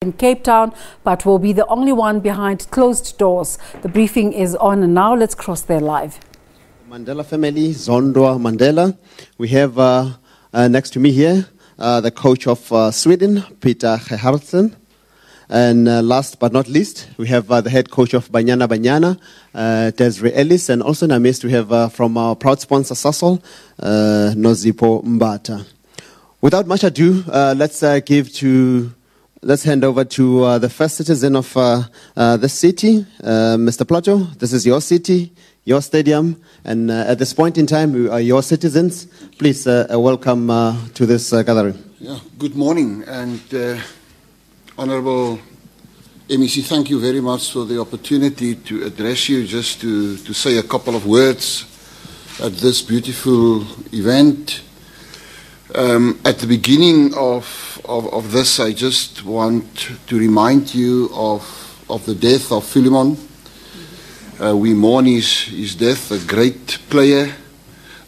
in Cape Town, but will be the only one behind closed doors. The briefing is on, and now let's cross there live. Mandela family, Zondwa Mandela. We have next to me here the coach of Sweden, Peter Gerhardsen. And last but not least, we have the head coach of Banyana Banyana, Desiree Ellis. And also in our midst, we have from our proud sponsor, Sasol, Nozipo Mbata. Without much ado, let's hand over to the first citizen of the city, Mr. Plato. This is your city, your stadium, and at this point in time, we are your citizens. Please welcome to this gathering. Yeah, good morning, and Honorable MEC, thank you very much for the opportunity to address you, just to say a couple of words at this beautiful event. At the beginning of this, I just want to remind you of the death of Philemon. We mourn his death, a great player,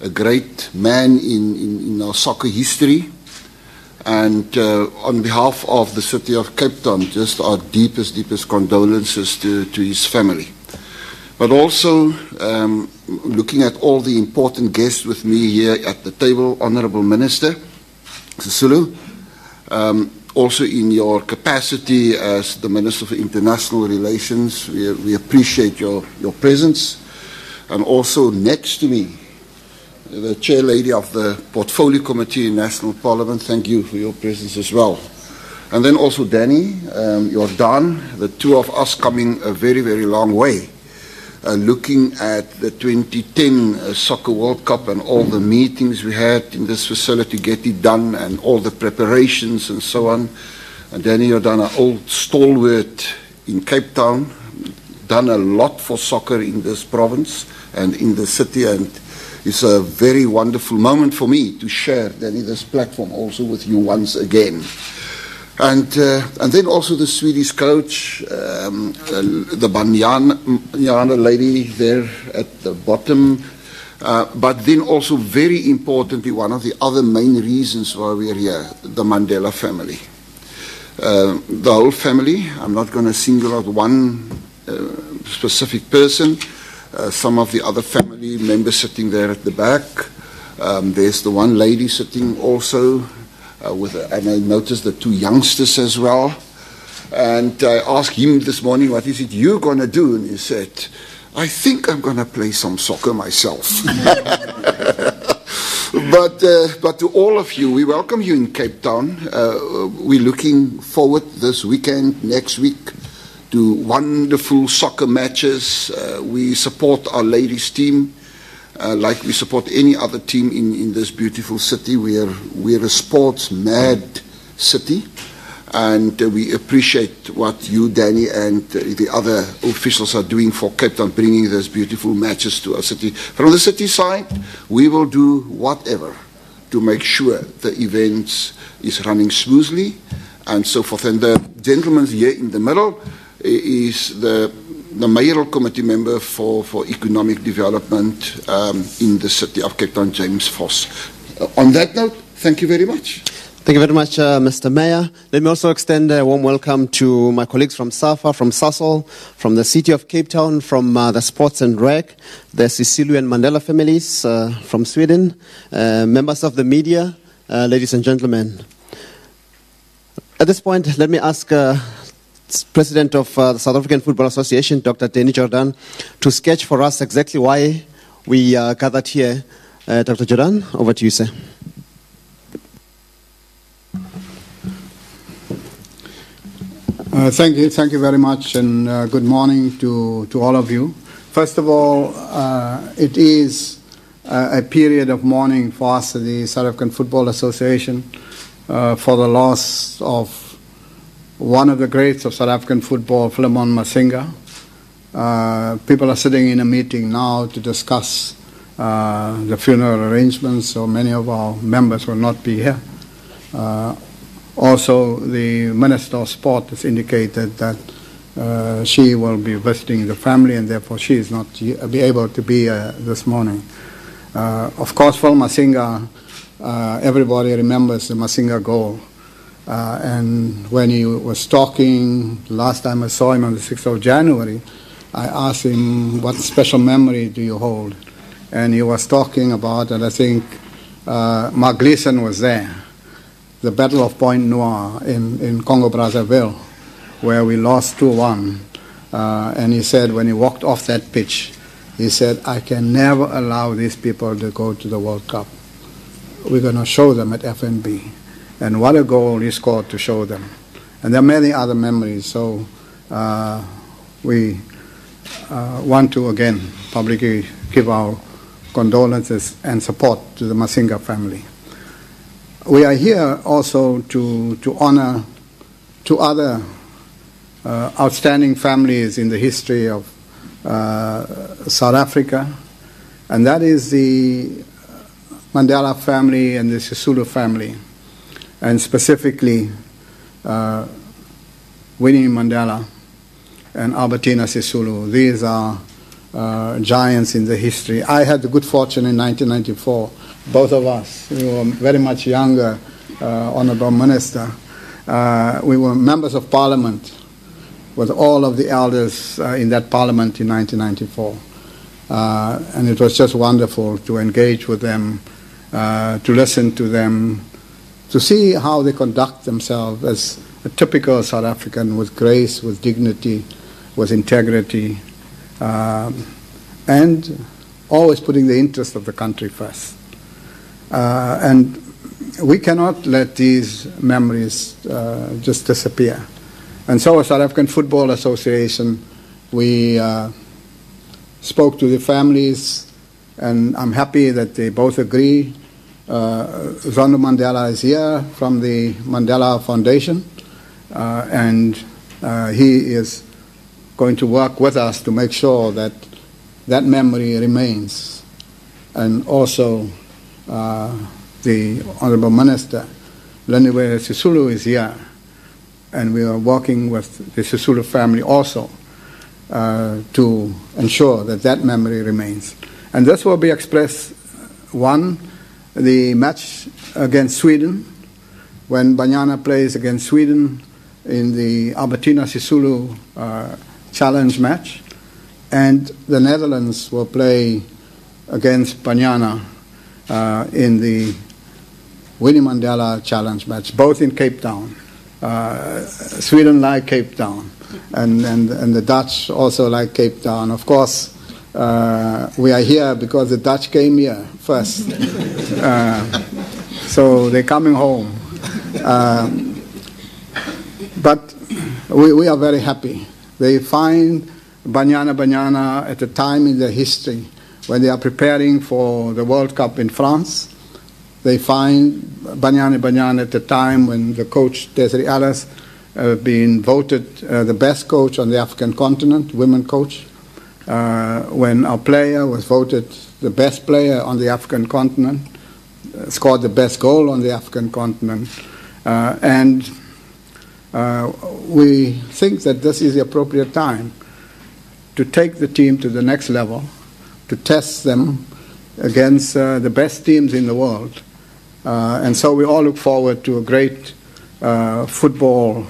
a great man in our soccer history. And on behalf of the city of Cape Town, just our deepest condolences to his family. But also, looking at all the important guests with me here at the table, Honourable Minister Sisulu, also in your capacity as the Minister for International Relations, we appreciate your presence. And also next to me, the Chair Lady of the Portfolio Committee in National Parliament, thank you for your presence as well. And then also Danny, Jordan, the two of us coming a very long way. Looking at the 2010 Soccer World Cup and all the meetings we had in this facility to get it done and all the preparations and so on. And Danny Jordan, an old stalwart in Cape Town, done a lot for soccer in this province and in the city, and it's a very wonderful moment for me to share, Danny, this platform also with you once again. And then also the Swedish coach, the Banyana lady there at the bottom. But then also very importantly, one of the other main reasons why we are here, the Mandela family. The whole family, I'm not going to single out one specific person. Some of the other family members sitting there at the back. There's the one lady sitting also. And I noticed the two youngsters as well. And I asked him this morning, what is it you're going to do? And he said, I think I'm going to play some soccer myself. But to all of you, we welcome you in Cape Town. We're looking forward this weekend, next week, to wonderful soccer matches. We support our ladies team. Like we support any other team in this beautiful city. We're a sports-mad city, and we appreciate what you, Danny, and the other officials are doing for Cape Town, bringing those beautiful matches to our city. From the city side, we will do whatever to make sure the events is running smoothly and so forth. And the gentleman here in the middle is the mayoral committee member for economic development in the city of Cape Town, James Voss. On that note, thank you very much. Thank you very much, Mr. Mayor. Let me also extend a warm welcome to my colleagues from SAFA, from Sasol, from the city of Cape Town, from the Sports and Rec, the Sisulu and Mandela families from Sweden, members of the media, ladies and gentlemen. At this point, let me ask President of the South African Football Association, Dr. Danny Jordan, to sketch for us exactly why we gathered here. Dr. Jordan, over to you, sir. Thank you very much, and good morning to all of you. First of all, it is a period of mourning for us at the South African Football Association for the loss of one of the greats of South African football, Philemon Masinga. People are sitting in a meeting now to discuss the funeral arrangements, so many of our members will not be here. Also, the Minister of Sport has indicated that she will be visiting the family, and therefore she is not be able to be here this morning. Of course, Phil Masinga, everybody remembers the Masinga goal. And when he was talking, last time I saw him on the 6th of January, I asked him, what special memory do you hold? And he was talking about, and I think Mark Gleason was there, the Battle of Point Noir in Congo-Brazzaville, where we lost 2-1. And he said, when he walked off that pitch, he said, I can never allow these people to go to the World Cup. We're going to show them at FNB. And what a goal he scored to show them. And there are many other memories. So we want to, again, publicly give our condolences and support to the Masinga family. We are here also to honor two other outstanding families in the history of South Africa, and that is the Mandela family and the Sisulu family, and specifically Winnie Mandela and Albertina Sisulu. These are giants in the history. I had the good fortune in 1994, both of us, we were very much younger, Honorable Minister. We were members of Parliament with all of the elders in that Parliament in 1994. And it was just wonderful to engage with them, to listen to them, to see how they conduct themselves as a typical South African, with grace, with dignity, with integrity, and always putting the interest of the country first. And we cannot let these memories just disappear. And so as South African Football Association, we spoke to the families, and I'm happy that they both agree. Zondo Mandela is here from the Mandela Foundation, and he is going to work with us to make sure that that memory remains. And also the Honourable Minister, Leniwe Sisulu, is here, and we are working with the Sisulu family also to ensure that that memory remains. And this will be expressed, one, the match against Sweden, when Banyana plays against Sweden in the Albertina Sisulu challenge match, and the Netherlands will play against Banyana in the Winnie Mandela challenge match, both in Cape Town. Sweden like Cape Town, and the Dutch also like Cape Town. Of course, we are here because the Dutch came here first. So they're coming home. But we are very happy. They find Banyana Banyana at a time in their history when they are preparing for the World Cup in France. They find Banyana Banyana at the time when the coach, Desiree Ellis, been voted the best coach on the African continent, women coach. When our player was voted the best player on the African continent, scored the best goal on the African continent. And we think that this is the appropriate time to take the team to the next level, to test them against the best teams in the world. And so we all look forward to a great football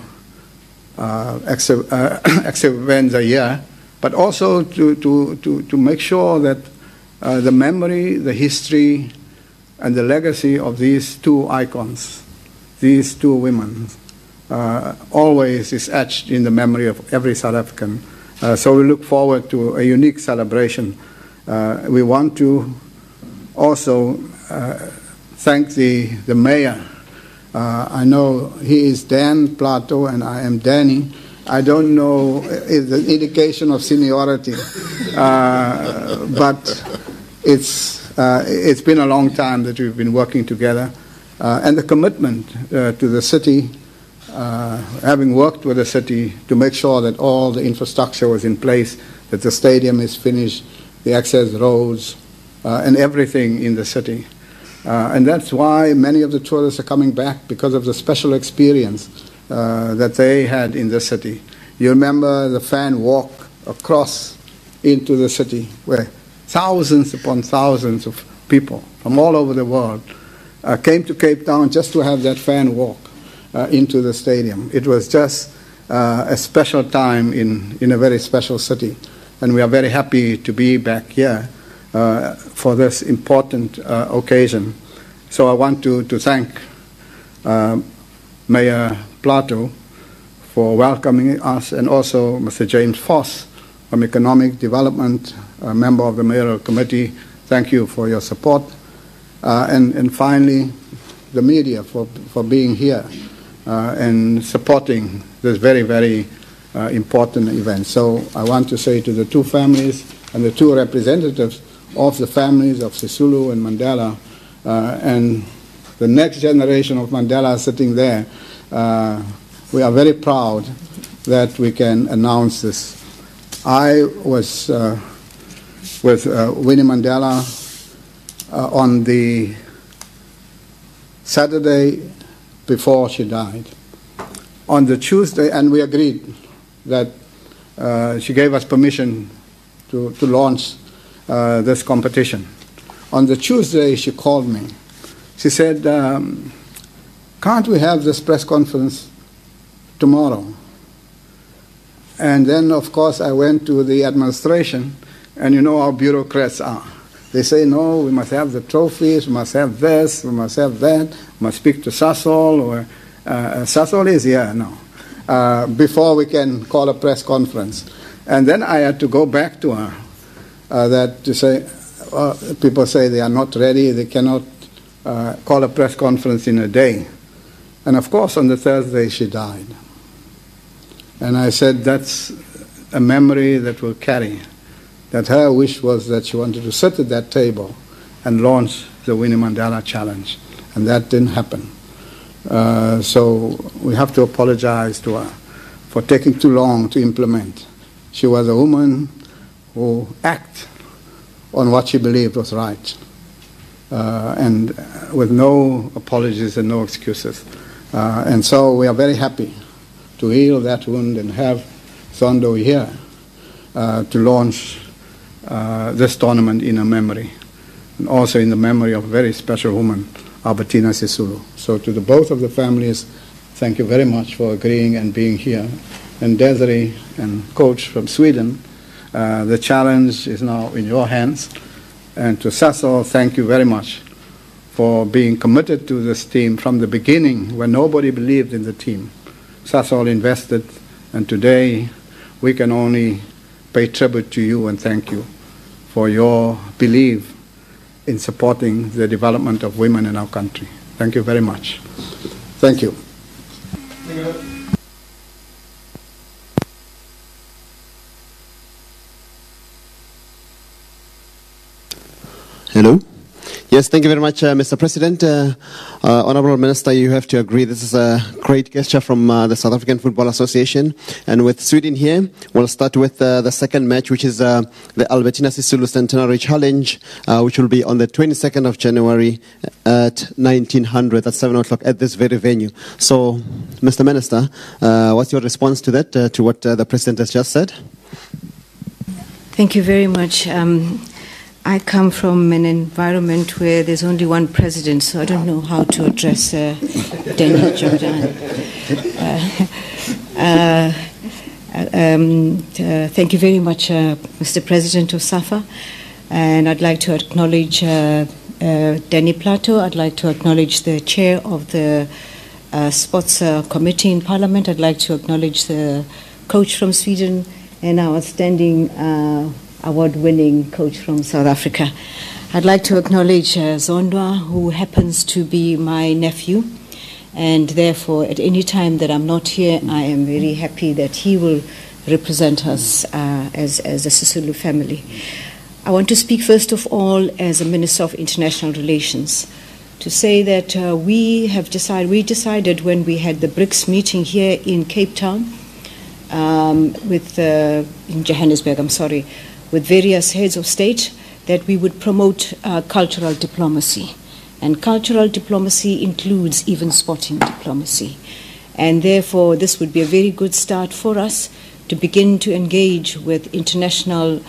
extravaganza here, but also to make sure that the memory, the history, and the legacy of these two icons, these two women, always is etched in the memory of every South African. So we look forward to a unique celebration. We want to also thank the mayor. I know he is Dan Plato and I am Danny. I don't know it's an indication of seniority, but it's been a long time that we've been working together, and the commitment to the city, having worked with the city to make sure that all the infrastructure was in place, that the stadium is finished, the access roads, and everything in the city. And that's why many of the tourists are coming back, because of the special experience that they had in the city. You remember the fan walk across into the city, where thousands upon thousands of people from all over the world came to Cape Town just to have that fan walk. into the stadium. It was just a special time in a very special city. And we are very happy to be back here for this important occasion. So I want to thank Mayor Plato for welcoming us, and also Mr. James Foss from Economic Development, a member of the Mayoral Committee. Thank you for your support. And finally, the media for being here and supporting this very, very important event. So I want to say to the two families and the two representatives of the families of Sisulu and Mandela, and the next generation of Mandela sitting there, we are very proud that we can announce this. I was with Winnie Mandela on the Saturday before she died. On the Tuesday, and we agreed that she gave us permission to launch this competition. On the Tuesday, she called me. She said, can't we have this press conference tomorrow? And then, of course, I went to the administration, and you know how bureaucrats are. They say, no, we must have the trophies, we must have this, we must have that, we must speak to Sasol, or Sasol is here now, before we can call a press conference. And then I had to go back to her, that to say, people say they are not ready, they cannot call a press conference in a day. And of course, on the Thursday, she died. And I said, that's a memory that will carry. That her wish was that she wanted to sit at that table and launch the Winnie Mandela Challenge. And that didn't happen. So we have to apologize to her for taking too long to implement. She was a woman who acted on what she believed was right, and with no apologies and no excuses. And so we are very happy to heal that wound and have Zondo here to launch this tournament in her memory, and also in the memory of a very special woman, Albertina Sisulu. So to the both of the families, thank you very much for agreeing and being here. And Desiree and Coach from Sweden, the challenge is now in your hands. And to Sasol, thank you very much for being committed to this team from the beginning when nobody believed in the team. Sasol invested, and today we can only pay tribute to you and thank you for your belief in supporting the development of women in our country. Thank you very much. Thank you. Hello. Yes, thank you very much, Mr. President. Honorable Minister, you have to agree this is a great gesture from the South African Football Association. And with Sweden here, we'll start with the second match, which is the Albertina Sisulu Centenary Challenge, which will be on the 22nd of January at 1900 at 7 o'clock at this very venue. So, Mr. Minister, what's your response to that, to what the President has just said? Thank you very much. I come from an environment where there's only one president, so I don't know how to address Danny Jordan. Thank you very much, Mr. President of SAFA, and I'd like to acknowledge Danny Plato. I'd like to acknowledge the chair of the Sports Committee in Parliament. I'd like to acknowledge the coach from Sweden and our outstanding award-winning coach from South Africa. I'd like to acknowledge Zondwa, who happens to be my nephew, and therefore at any time that I'm not here, I am very happy that he will represent us as the Sisulu family. I want to speak first of all as a Minister of International Relations to say that we decided when we had the BRICS meeting here in Cape Town, in Johannesburg, with various heads of state, that we would promote cultural diplomacy. And cultural diplomacy includes even sporting diplomacy. And therefore, this would be a very good start for us to begin to engage with international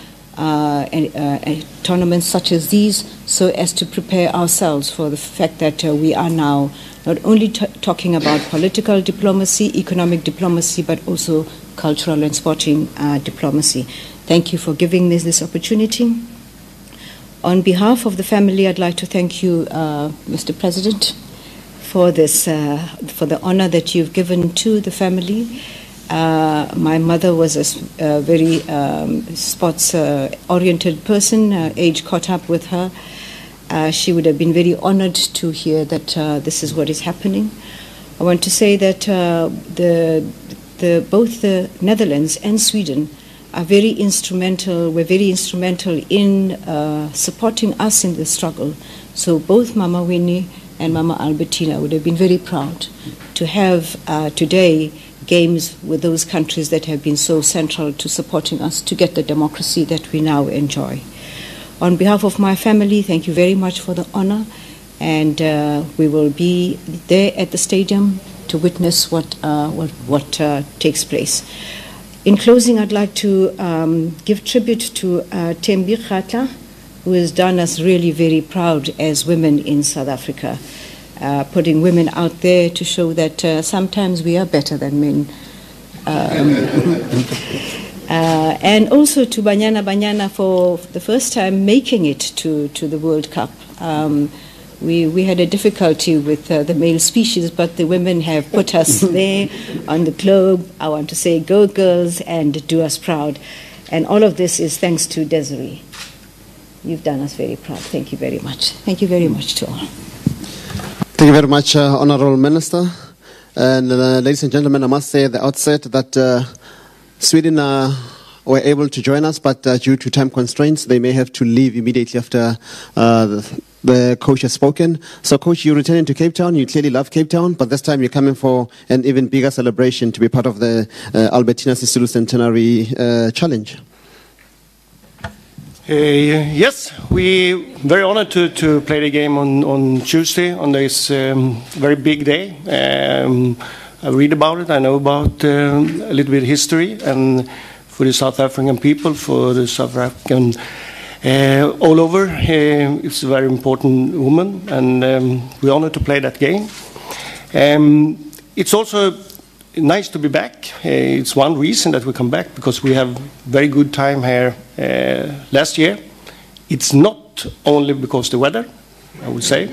tournaments such as these, so as to prepare ourselves for the fact that we are now not only talking about political diplomacy, economic diplomacy, but also cultural and sporting diplomacy. Thank you for giving me this opportunity. On behalf of the family, I'd like to thank you, Mr. President, for this, for the honor that you've given to the family. My mother was a very sports-oriented person. Age caught up with her. She would have been very honored to hear that this is what is happening. I want to say that both the Netherlands and Sweden are very instrumental. Were very instrumental in supporting us in the struggle. So both Mama Winnie and Mama Albertina would have been very proud to have today games with those countries that have been so central to supporting us to get the democracy that we now enjoy. On behalf of my family, thank you very much for the honor, and we will be there at the stadium to witness what takes place. In closing, I'd like to give tribute to Thembi Kgatla, who has done us really very proud as women in South Africa, putting women out there to show that sometimes we are better than men. And also to Banyana Banyana for the first time making it to the World Cup. We had a difficulty with the male species, but the women have put us there on the globe. I want to say go girls and do us proud. And all of this is thanks to Desiree. You've done us very proud. Thank you very much. Thank you very much to all. Thank you very much, Honorable Minister. And ladies and gentlemen, I must say at the outset that Sweden were able to join us, but due to time constraints, they may have to leave immediately after the coach has spoken. So, Coach, you're returning to Cape Town. You clearly love Cape Town, but this time you're coming for an even bigger celebration to be part of the Albertina Sisulu Centenary Challenge. Yes, we're very honored to play the game on Tuesday, on this very big day. I read about it, I know about a little bit of history, and for the South African people, for the South African all over, it's a very important woman, and we're honored to play that game. It's also nice to be back. It's one reason that we come back, because we have very good time here last year. It's not only because the weather, I would say.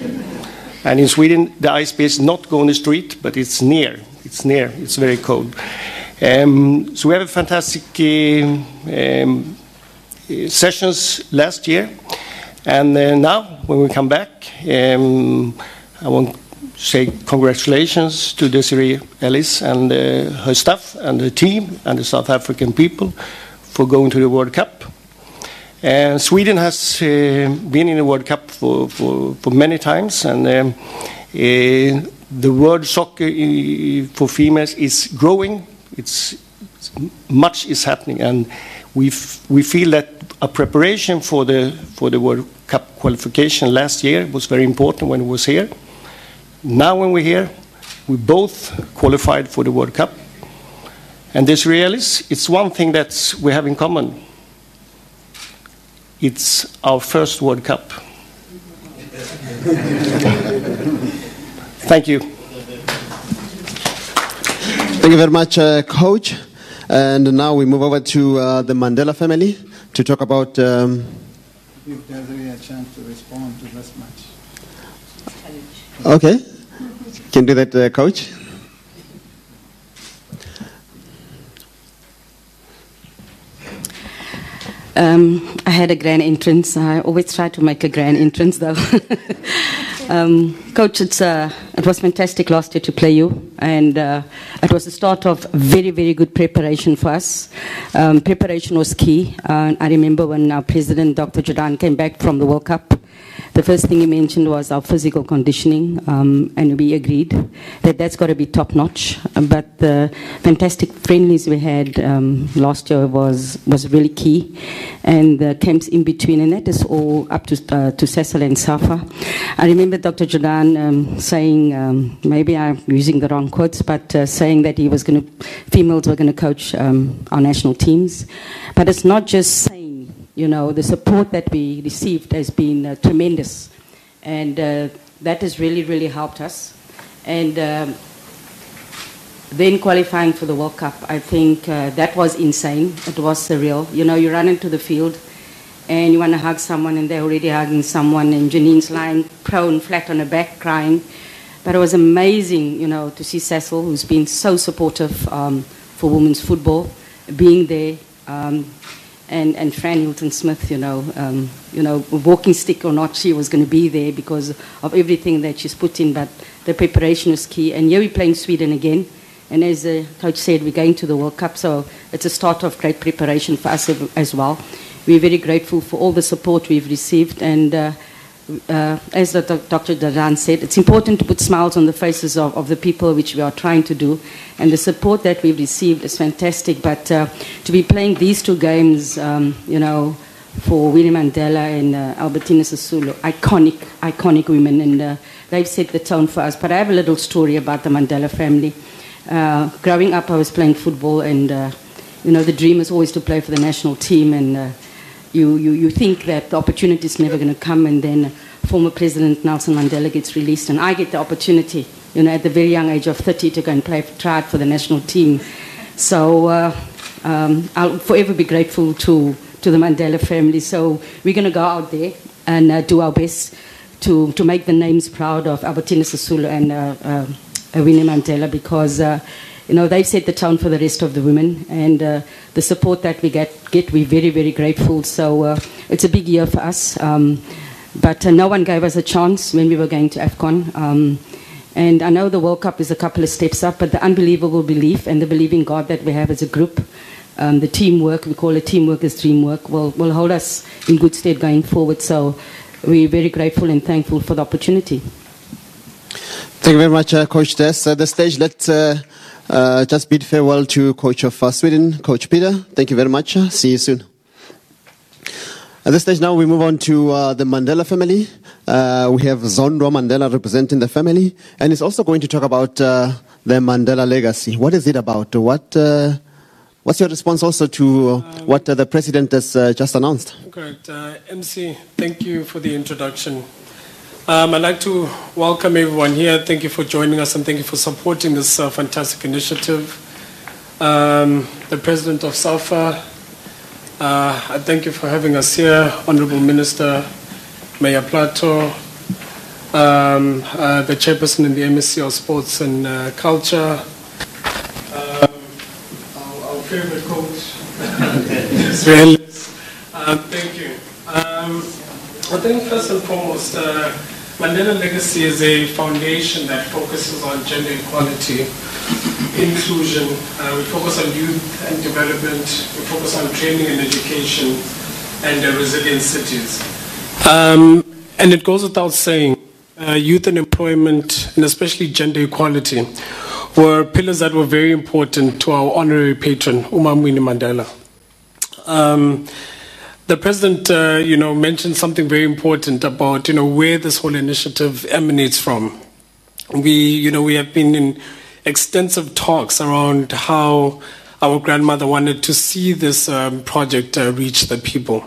And in Sweden, the ice is not go on the street, but it's near. It's near. It's very cold. So we have a fantastic sessions last year. And now, when we come back, I want say congratulations to Desiree Ellis and her staff and the team and the South African people for going to the World Cup. Sweden has been in the World Cup for many times, and the world soccer for females is growing. Much is happening, and we feel that a preparation for the World Cup qualification last year was very important when it was here. Now when we're here, we both qualified for the World Cup. And this realis, it's one thing that we have in common. It's our first World Cup. Thank you. Thank you very much, Coach. And now we move over to the Mandela family to talk about... Give Desiree a chance to respond to this much. Okay. Can do that, Coach. I had a grand entrance. I always try to make a grand entrance, though. Coach, it was fantastic last year to play you, and it was the start of very, very good preparation for us. Preparation was key. I remember when our president, Dr. Jordan, came back from the World Cup, the first thing he mentioned was our physical conditioning, and we agreed that that's got to be top-notch. But the fantastic friendlies we had last year was really key, and the camps in between, and that is all up to Cecil and Safa. I remember Dr. Jordan saying, maybe I'm using the wrong quotes, but saying that females were going to coach our national teams. But it's not just saying You know, the support that we received has been tremendous. And that has really, really helped us. And then qualifying for the World Cup, I think that was insane. It was surreal. You know, you run into the field and you want to hug someone and they're already hugging someone, and Janine's lying prone, flat on her back, crying. But it was amazing, you know, to see Cecil, who's been so supportive for women's football, being there, and Fran Hilton-Smith, you know, walking stick or not, she was going to be there because of everything that she's put in. But the preparation was key. And here we're playing Sweden again. And as the coach said, we're going to the World Cup, so it's a start of great preparation for us as well. We're very grateful for all the support we've received, and as Dr. Dadan said, it's important to put smiles on the faces of the people, which we are trying to do, and the support that we've received is fantastic. But to be playing these two games, you know, for Winnie Mandela and Albertina Sisulu, iconic women, and they've set the tone for us. But I have a little story about the Mandela family. Growing up, I was playing football, and you know, the dream is always to play for the national team, and you think that the opportunity is never going to come, and then former President Nelson Mandela gets released, and I get the opportunity, you know, at the very young age of 30 to go and try out for the national team. So I'll forever be grateful to the Mandela family. So we're going to go out there and do our best to make the names proud of Albertina Sisulu and Winnie Mandela, because you know, they've set the tone for the rest of the women, and the support that we get, we're very, very grateful. So it's a big year for us, but no one gave us a chance when we were going to AFCON. And I know the World Cup is a couple of steps up, but the unbelievable belief and the believing God that we have as a group, the teamwork, we call it teamwork is dreamwork, will hold us in good stead going forward. So we're very grateful and thankful for the opportunity. Thank you very much, Coach Des. At the stage, let's just bid farewell to Coach of Sweden, Coach Peter. Thank you very much. See you soon. At this stage now, we move on to the Mandela family. We have Zondo Mandela representing the family, and he's also going to talk about the Mandela legacy. What is it about? What's your response also to what the president has just announced? Correct. MC, thank you for the introduction. I'd like to welcome everyone here. Thank you for joining us, and thank you for supporting this fantastic initiative. The President of SAFA, I thank you for having us here. Honorable Minister, Mayor Plato, the Chairperson in the MSC of Sports and Culture, our favorite coach, Israelis. Thank you. I think first and foremost, Mandela Legacy is a foundation that focuses on gender equality, inclusion. We focus on youth and development. We focus on training and education and resilient cities. And it goes without saying, youth and employment, and especially gender equality, were pillars that were very important to our honorary patron, Winnie Mandela. The President, mentioned something very important about, where this whole initiative emanates from. We have been in extensive talks around how our grandmother wanted to see this project reach the people.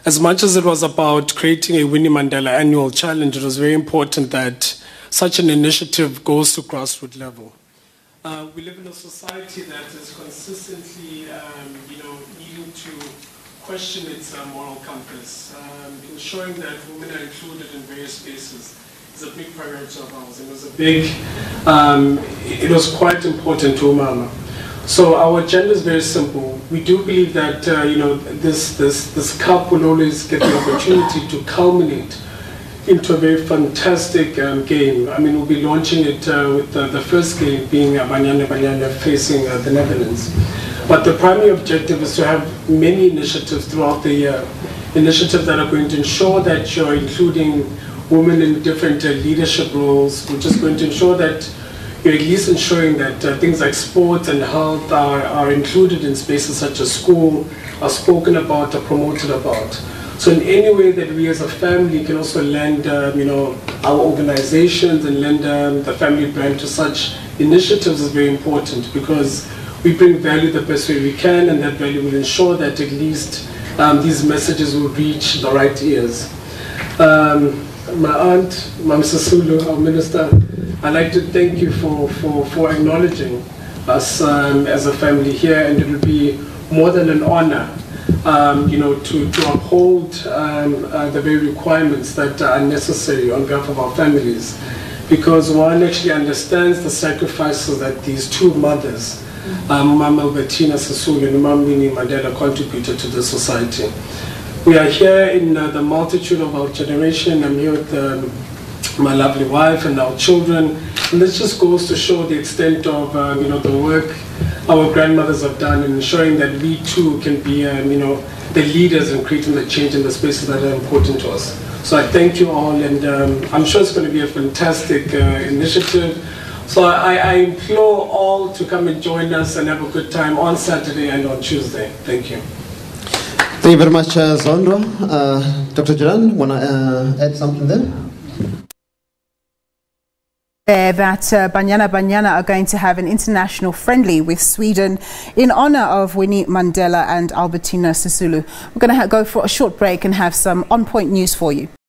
As much as it was about creating a Winnie Mandela annual challenge, it was very important that such an initiative goes to grassroots level. We live in a society that is consistently, needing to question its moral compass. Ensuring that women are included in various spaces is a big priority of ours. It was quite important to Umama. So our agenda is very simple. We do believe that this cup will always get the opportunity to culminate into a very fantastic game. We'll be launching it with the first game being Banyana Banyana facing the Netherlands. But the primary objective is to have many initiatives throughout the year, initiatives that are going to ensure that you're including women in different leadership roles, which is going to ensure that you're at least ensuring that things like sports and health are included in spaces such as school, are spoken about, are promoted about. So in any way that we as a family can also lend our organizations and lend the family brand to such initiatives is very important, because we bring value the best way we can, and that value will ensure that at least these messages will reach the right ears. My aunt, Mam Sisulu, our minister, I'd like to thank you for acknowledging us as a family here, and it would be more than an honor, to uphold the very requirements that are necessary on behalf of our families, because one actually understands the sacrifices that these two mothers, Mama Banyana Sisulu and Mama Mandela, contributed to the society. We are here in the multitude of our generation. I'm here with my lovely wife and our children. And this just goes to show the extent of the work our grandmothers have done in ensuring that we too can be the leaders in creating the change in the spaces that are important to us. So I thank you all, and I'm sure it's going to be a fantastic initiative. So I implore all to come and join us and have a good time on Saturday and on Tuesday. Thank you. Thank you very much, Zondo. Dr. Jiran, want to add something there? That Banyana Banyana are going to have an international friendly with Sweden in honor of Winnie Mandela and Albertina Sisulu. We're going to go for a short break and have some on-point news for you.